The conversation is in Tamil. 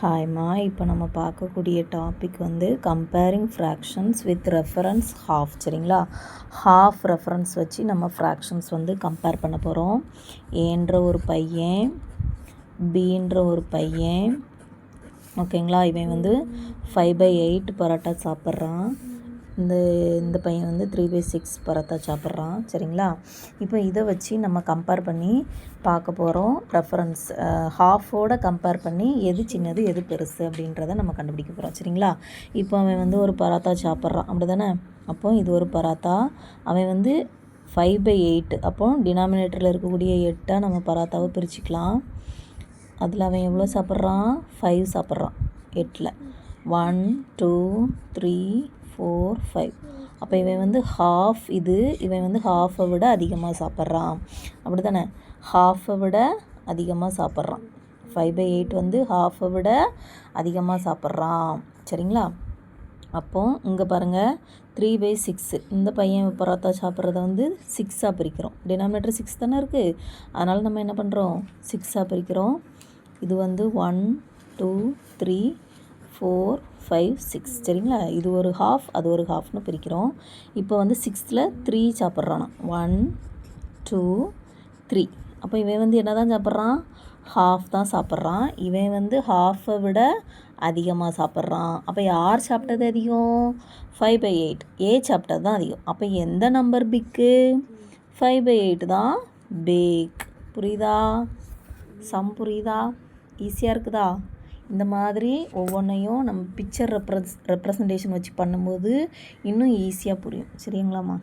ஹாய்மா, இப்போ நம்ம பார்க்கக்கூடிய டாபிக் வந்து comparing fractions with reference half. சரிங்களா? ஹாஃப் ரெஃபரன்ஸ் வச்சு நம்ம ஃப்ராக்ஷன்ஸ் வந்து கம்பேர் பண்ண போகிறோம். ஏன்ற ஒரு பையன், பீன்ற ஒரு பையன், ஓகேங்களா? இவன் வந்து 5/8 பரோட்டா சாப்பிட்றான். இந்த பையன் வந்து 3/6 பரோட்டா சாப்பிட்றான். சரிங்களா? இப்போ இதை வச்சு நம்ம கம்பேர் பண்ணி பார்க்க போகிறோம். ரெஃபரன்ஸ் ஹாஃபோட கம்பேர் பண்ணி எது சின்னது எது பெருசு அப்படின்றத நம்ம கண்டுபிடிக்க போகிறோம். சரிங்களா? இப்போ அவன் வந்து ஒரு பரோட்டா சாப்பிட்றான், அப்படி தானே? அப்போ இது ஒரு பரோட்டா. அவன் வந்து 5/8, அப்போ டினாமினேட்டரில் இருக்கக்கூடிய 8 நம்ம பரோட்டாவை பிரிச்சுக்கலாம். அதில் அவன் எவ்வளோ சாப்பிட்றான்? 5 சாப்பிட்றான். 8ல் 1 2 3 4 5. அப்போ இவன் வந்து ஹாஃப், இவன் வந்து ஹாஃபை விட அதிகமாக சாப்பிட்றான், அப்படி தானே? ஹாஃபை விட அதிகமாக சாப்பிட்றான். 5/8 வந்து ஹாஃபை விட அதிகமாக சாப்பிட்றான். சரிங்களா? அப்போது இங்கே பாருங்கள், 3/6. இந்த பையன் பரோட்டா சாப்பிட்றத வந்து 6ஆக பிரிக்கிறோம். டினாமினேட்டர் 6 தானே இருக்குது, அதனால் நம்ம என்ன பண்ணுறோம்? 6ஆக பிரிக்கிறோம். இது வந்து 1 2 3 4 5 6. சரிங்களா? இது ஒரு ஹாஃப், அது ஒரு ஹாஃப்னு பிரிக்கிறோம். இப்போ வந்து 6ல் 3 சாப்பிட்றானா? 1 2 3. அப்போ இவன் வந்து என்ன தான் சாப்பிட்றான்? ஹாஃப் தான் சாப்பிட்றான். இவன் வந்து ஹாஃபை விட அதிகமாக சாப்பிட்றான். அப்போ யார் சாப்பிட்டது அதிகம்? 5/8. ஏ சாப்பிட்டது தான் அதிகம். அப்போ எந்த நம்பர் பிக்கு? 5/8 தான் பிக். புரியுதா? சம் புரியுதா? ஈஸியாக இருக்குதா? இந்த மாதிரி ஒவ்வொன்றையும் நம்ம பிக்சர் ரெப்ரசன்டேஷன் வச்சு பண்ணும்போது இன்னும் ஈஸியாக புரியும். சரிங்களாம்மா?